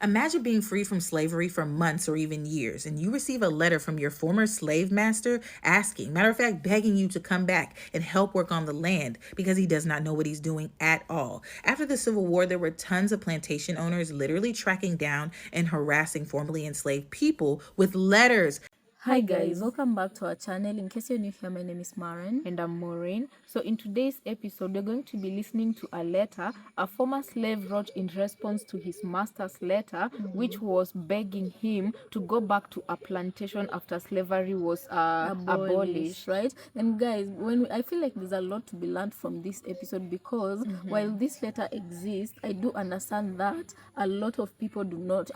Imagine being free from slavery for months or even years, and you receive a letter from your former slave master asking, matter of fact, begging you to come back and help work on the land because he does not know what he's doing at all. After the Civil War, there were tons of plantation owners literally tracking down and harassing formerly enslaved people with letters. Hi guys, welcome back to our channel. In case you're new here, my name is Maren. And I'm Maureen. So in today's episode, we're going to be listening to a letter a former slave wrote in response to his master's letter, which was begging him to go back to a plantation after slavery was abolished. Right? And guys, I feel like there's a lot to be learned from this episode because while this letter exists, I do understand that a lot of people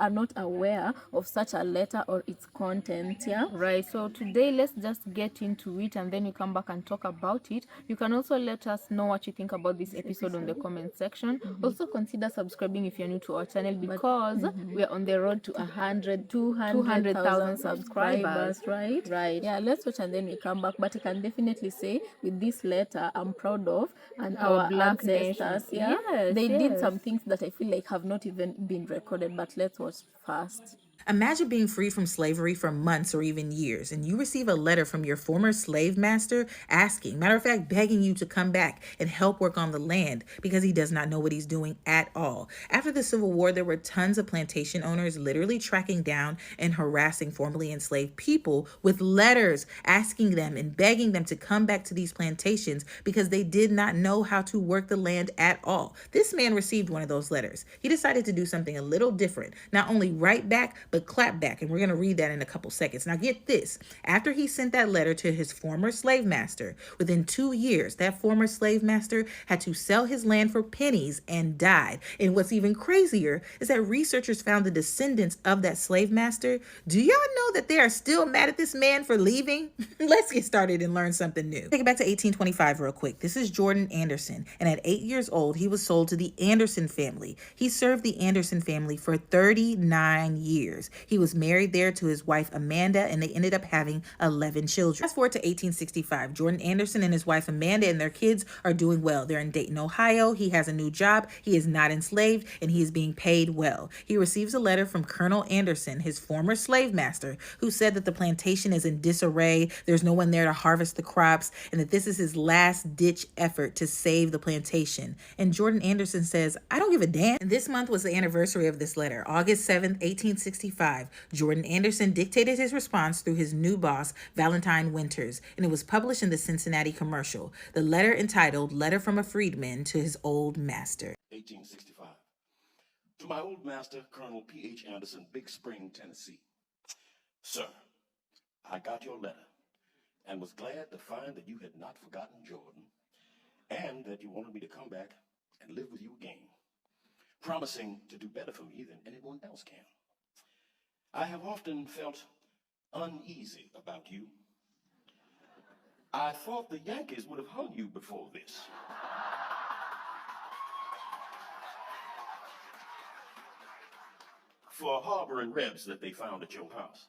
are not aware of such a letter or its content. Yeah. Right, so today let's just get into it and then we come back and talk about it. You can also let us know what you think about this episode on the comment section. Also consider subscribing if you're new to our channel because we're on the road to 200,000 subscribers. Right. Yeah, let's watch and then we come back. But I can definitely say with this letter, I'm proud of and Our our black ancestors. nation. Yeah, Yes, they did yes. some things that I feel like have not even been recorded. But let's watch first. Imagine being free from slavery for months or even years, and you receive a letter from your former slave master asking, matter of fact, begging you to come back and help work on the land because he does not know what he's doing at all. After the Civil War, there were tons of plantation owners literally tracking down and harassing formerly enslaved people with letters asking them and begging them to come back to these plantations because they did not know how to work the land at all. This man received one of those letters. He decided to do something a little different, not only write back, but clap back. And we're going to read that in a couple seconds. Now, get this. After he sent that letter to his former slave master, within 2 years, that former slave master had to sell his land for pennies and died. And what's even crazier is that researchers found the descendants of that slave master. Do y'all know that they are still mad at this man for leaving? Let's get started and learn something new. Take it back to 1825 real quick. This is Jordan Anderson. And at 8 years old, he was sold to the Anderson family. He served the Anderson family for 39 years. He was married there to his wife Amanda, and they ended up having 11 children. Fast forward to 1865. Jordan Anderson and his wife Amanda and their kids are doing well. They're in Dayton, Ohio. He has a new job. He is not enslaved, and he is being paid well. He receives a letter from Colonel Anderson, his former slave master, who said that the plantation is in disarray. There's no one there to harvest the crops, and that this is his last-ditch effort to save the plantation. And Jordan Anderson says, I don't give a damn. And this month was the anniversary of this letter, August 7th, 1865. Jordan Anderson dictated his response through his new boss, Valentine Winters, and it was published in the Cincinnati Commercial. The letter entitled Letter from a Freedman to His Old Master. 1865. To my old master, Colonel P.H. Anderson, Big Spring, Tennessee. Sir, I got your letter and was glad to find that you had not forgotten Jordan and that you wanted me to come back and live with you again, promising to do better for me than anyone else can. I have often felt uneasy about you. I thought the Yankees would have hung you before this. For harboring Rebs that they found at your house.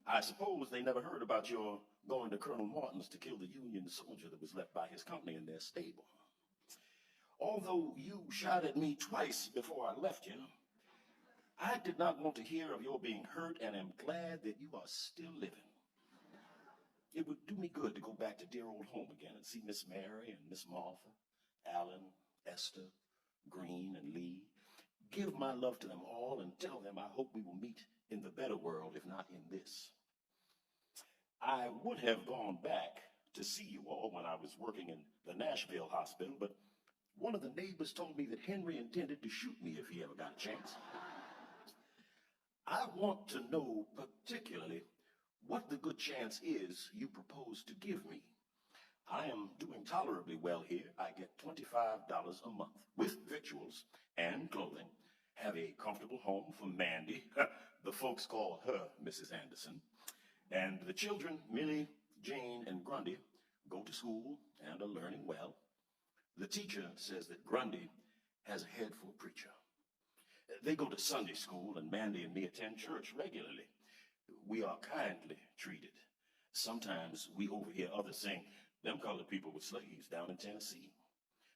I suppose they never heard about your going to Colonel Martin's to kill the Union soldier that was left by his company in their stable. Although you shot at me twice before I left you, I did not want to hear of your being hurt and am glad that you are still living. It would do me good to go back to dear old home again and see Miss Mary and Miss Martha, Allen, Esther, Green, and Lee. Give my love to them all and tell them I hope we will meet in the better world, if not in this. I would have gone back to see you all when I was working in the Nashville hospital, but one of the neighbors told me that Henry intended to shoot me if he ever got a chance. I want to know particularly what the good chance is you propose to give me. I am doing tolerably well here. I get $25 a month with victuals and clothing. Have a comfortable home for Mandy. The folks call her Mrs. Anderson. And the children, Millie, Jane, and Grundy, go to school and are learning well. The teacher says that Grundy has a head for a preacher. They go to Sunday school, and Mandy and me attend church regularly. We are kindly treated. Sometimes we overhear others saying, them colored people were slaves down in Tennessee.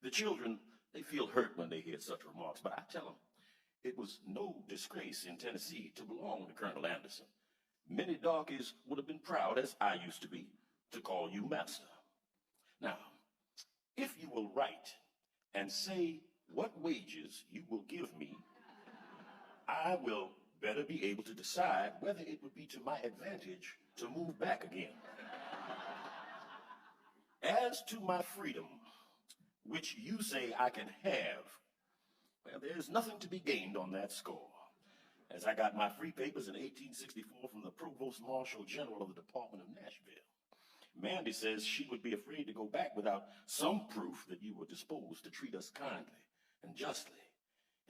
The children, they feel hurt when they hear such remarks, but I tell them, It was no disgrace in Tennessee to belong to Colonel Anderson. Many darkies would have been proud, as I used to be, to call you master. Now, if you will write and say what wages you will give me, I will better be able to decide whether it would be to my advantage to move back again. As to my freedom, which you say I can have, well, there's nothing to be gained on that score, as I got my free papers in 1864 from the Provost Marshal General of the Department of Nashville. Mandy says she would be afraid to go back without some proof that you were disposed to treat us kindly and justly.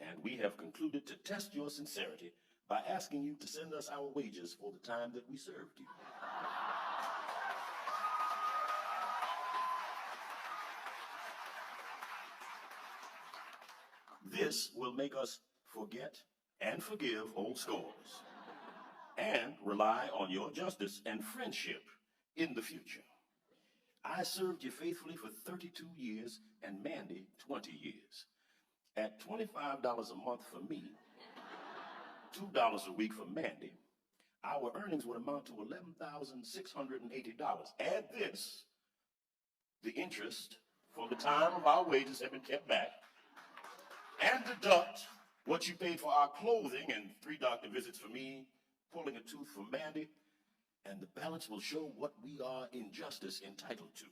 And we have concluded to test your sincerity by asking you to send us our wages for the time that we served you. This will make us forget and forgive old scores and rely on your justice and friendship in the future. I served you faithfully for 32 years and Mandy 20 years. At $25 a month for me, $2 a week for Mandy, our earnings would amount to $11,680. Add this, the interest for the time of our wages have been kept back, and deduct what you paid for our clothing and 3 doctor visits for me, pulling a tooth for Mandy, and the balance will show what we are in justice entitled to.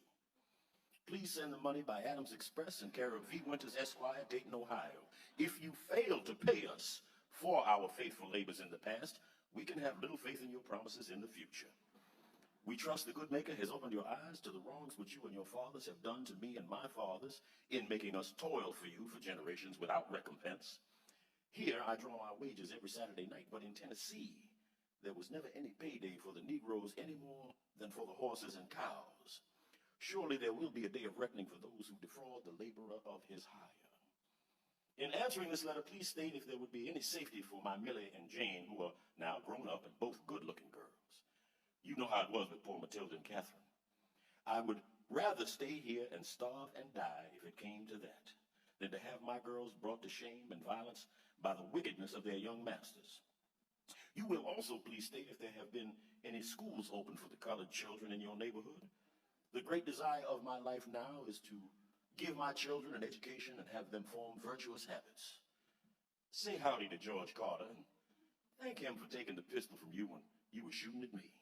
Please send the money by Adams Express in care of V. Winters, Esquire, Dayton, Ohio. If you fail to pay us for our faithful labors in the past, we can have little faith in your promises in the future. We trust the good maker has opened your eyes to the wrongs which you and your fathers have done to me and my fathers in making us toil for you for generations without recompense. Here I draw our wages every Saturday night, but in Tennessee, there was never any payday for the Negroes any more than for the horses and cows. Surely there will be a day of reckoning for those who defraud the laborer of his hire. In answering this letter, please state if there would be any safety for my Millie and Jane, who are now grown up and both good-looking girls. You know how it was with poor Matilda and Catherine. I would rather stay here and starve and die if it came to that, than to have my girls brought to shame and violence by the wickedness of their young masters. You will also please state if there have been any schools open for the colored children in your neighborhood. The great desire of my life now is to give my children an education and have them form virtuous habits. Say howdy to George Carter and thank him for taking the pistol from you when you were shooting at me.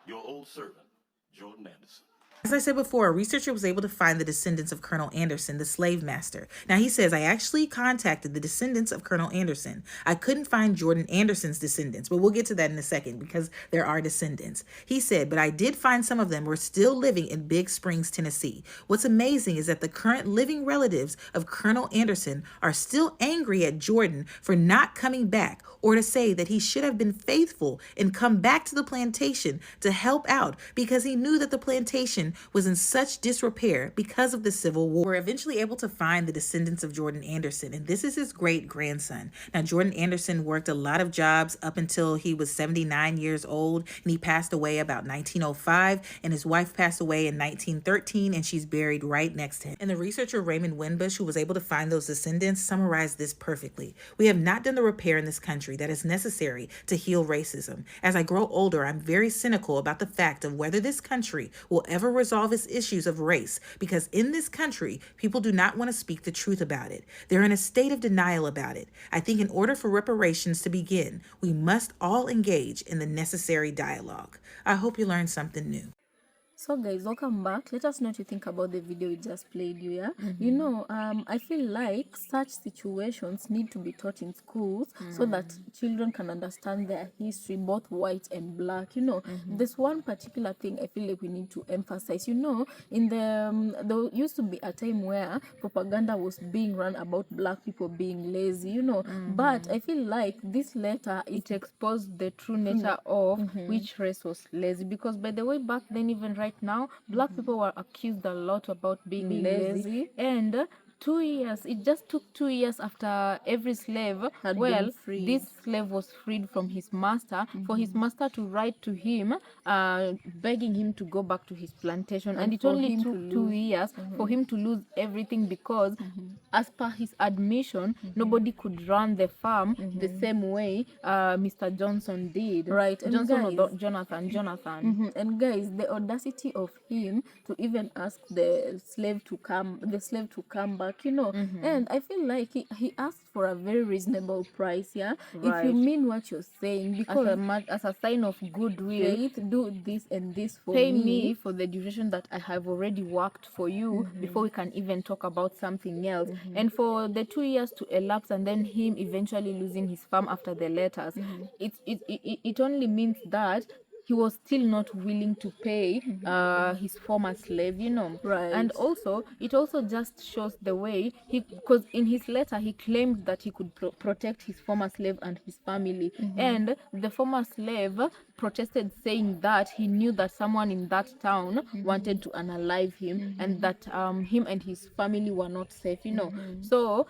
Your old servant, Jordan Anderson. As I said before, a researcher was able to find the descendants of Colonel Anderson, the slave master. Now, he says, I actually contacted the descendants of Colonel Anderson. I couldn't find Jordan Anderson's descendants, but we'll get to that in a second because there are descendants. He said, but I did find some of them were still living in Big Springs, Tennessee. What's amazing is that the current living relatives of Colonel Anderson are still angry at Jordan for not coming back, or to say that he should have been faithful and come back to the plantation to help out because he knew that the plantation was in such disrepair because of the Civil War. We're eventually able to find the descendants of Jordan Anderson, and this is his great-grandson. Now, Jordan Anderson worked a lot of jobs up until he was 79 years old, and he passed away about 1905, and his wife passed away in 1913, and she's buried right next to him. And the researcher Raymond Winbush, who was able to find those descendants, summarized this perfectly. We have not done the repair in this country that is necessary to heal racism. As I grow older, I'm very cynical about the fact of whether this country will ever resolve its issues of race, because in this country, people do not want to speak the truth about it. They're in a state of denial about it. I think in order for reparations to begin, we must all engage in the necessary dialogue. I hope you learned something new. So guys, welcome back. Let us know what you think about the video we just played you, yeah? You know, I feel like such situations need to be taught in schools so that children can understand their history, both white and black. You know, there's one particular thing I feel like we need to emphasize. You know, in there used to be a time where propaganda was being run about black people being lazy, you know, but I feel like this letter, It exposed the true nature of which race was lazy, because by the way, back then, even right now, black people were accused a lot about being lazy, and 2 years. It just took 2 years after every slave, Had well, been freed. this slave was freed from his master, for his master to write to him, begging him to go back to his plantation. And it for only him to took 2 years for him to lose everything, because as per his admission, nobody could run the farm the same way Mr. Johnson did. Right, and Johnson or guys- Jonathan. And guys, the audacity of him to even ask the slave to come back, and I feel like he asked for a very reasonable price. Yeah, if you Right. mean what you're saying, because As a sign of goodwill, Faith, do this and this for pay me for the duration that I have already worked for you before we can even talk about something else. And for the 2 years to elapse and then him eventually losing his farm after the letters, it only means that he was still not willing to pay his former slave, Right. And also, it also just shows the way because in his letter he claimed that he could protect his former slave and his family, and the former slave protested, saying that he knew that someone in that town wanted to unalive him, and that him and his family were not safe, So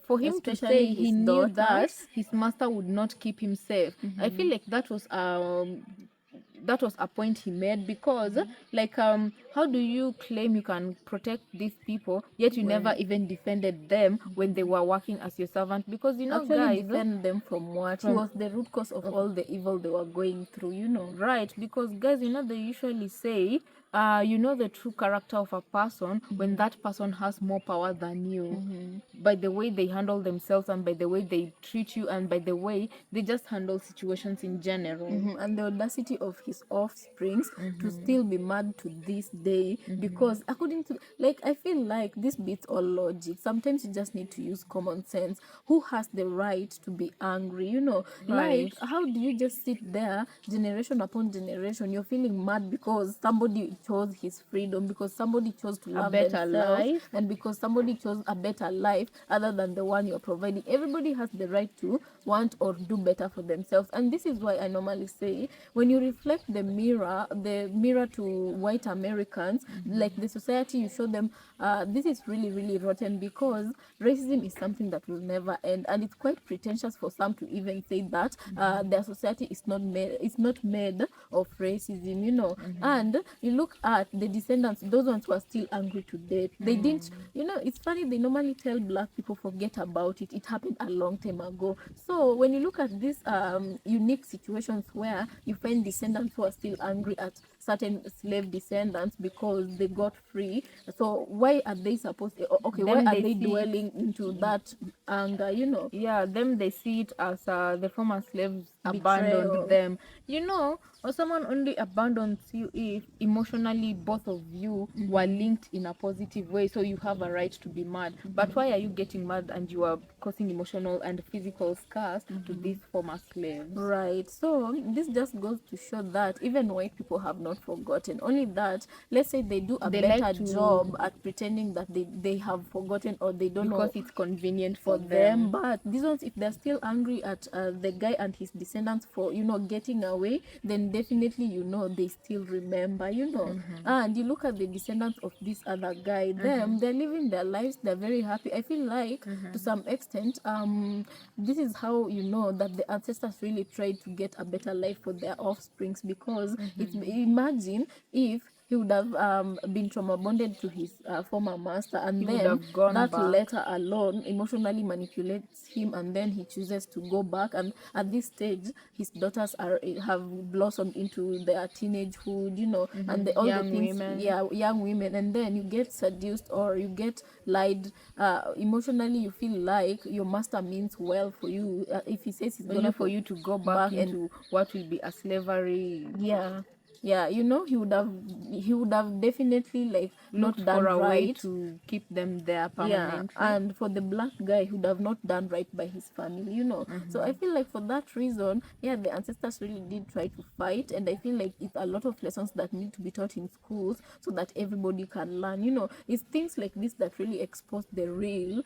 for him to Especially say he his knew that daughters. his master would not keep him safe, I feel like that was a point he made, because like how do you claim you can protect these people yet you never even defended them when they were working as your servant? Because Actually, guys, defend them from what? He was the root cause of all the evil they were going through, right, because guys, they usually say the true character of a person when that person has more power than you, by the way they handle themselves, and by the way they treat you, and by the way they just handle situations in general. And the audacity of his offsprings to still be mad to this day, because according to, like, I feel like this beats all logic. Sometimes you just need to use common sense. Who has the right to be angry? Right. Like, how do you just sit there generation upon generation, you're feeling mad because somebody chose his freedom, because somebody chose to love better themselves, life. and because somebody chose a better life other than the one you're providing. Everybody has the right to want or do better for themselves. And this is why I normally say, when you reflect the mirror to white Americans, like the society you show them, this is really, really rotten, because racism is something that will never end. And it's quite pretentious for some to even say that their society is not made of racism. And you look at the Descendants, those ones who are still angry to death. They didn't, it's funny, they normally tell black people forget about it. It happened a long time ago. So when you look at these unique situations where you find descendants who are still angry at certain slave descendants because they got free, so why are they supposed okay, why Them are they they see- dwelling into that anger? Yeah, them they see it as the former slaves Betrayal. abandoned them. Or someone only abandons you if emotionally both of you were linked in a positive way, so you have a right to be mad. But why are you getting mad and you are causing emotional and physical scars to these former slaves? Right. So this just goes to show that even white people have not forgotten. Only that, let's say they do a They better like to- job at pretending that they have forgotten, or they don't Because know it's convenient for for them. But these ones, if they're still angry at the guy and his descendants for getting away, then definitely they still remember. And you look at the descendants of this other guy, them, they're living their lives, they're very happy. I feel like to some extent this is how that the ancestors really tried to get a better life for their offsprings, because imagine if he would have been trauma bonded to his former master, and He would then have gone that back. letter alone emotionally manipulates him, and then he chooses to go back. And at this stage, his daughters have blossomed into their teenagehood, and all Young the things, women. young women, and then you get seduced or you get lied. Emotionally, you feel like your master means well for you. If he says he's Only gonna for you to go back and into what will be a slavery. yeah, he would have definitely like Looked not done for a way right to keep them there yeah, permanently. and for the black guy who'd have not done right by his family. So I feel like for that reason, yeah, the ancestors really did try to fight, and I feel like it's a lot of lessons that need to be taught in schools so that everybody can learn. It's things like this that really expose the real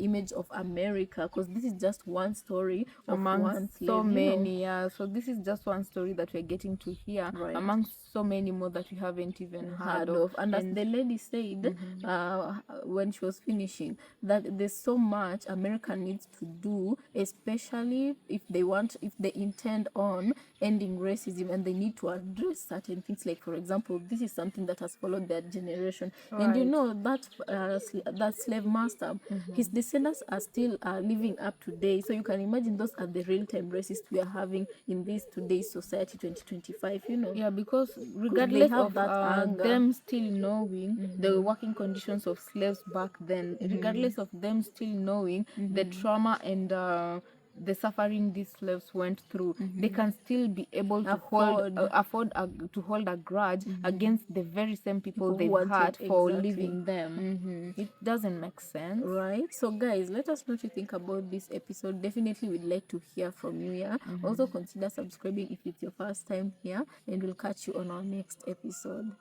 image of America, because this is just one story of Among one slave, so many, yeah. So this is just one story that we're getting to hear Right. among amongst so many more that we haven't even heard of. And as the lady said, when she was finishing, that there's so much America needs to do, especially if they intend on ending racism, and they need to address certain things. Like, for example, this is something that has followed their generation, and you Right. know that that slave master, his descendants are still living up today. So you can imagine those are the real-time racists we are having in this today's society, 2025. You know. Yeah, because they regardless have of that anger. them still knowing the working conditions of slaves back then, regardless of them still knowing the trauma and the suffering these slaves went through, they can still be able to to hold a grudge against the very same people People who they've wanted- hurt for exactly. leaving them. It doesn't make sense. Right. So guys, let us know what you think about this episode. Definitely we'd like to hear from you. Yeah. Also consider subscribing if it's your first time here, and we'll catch you on our next episode.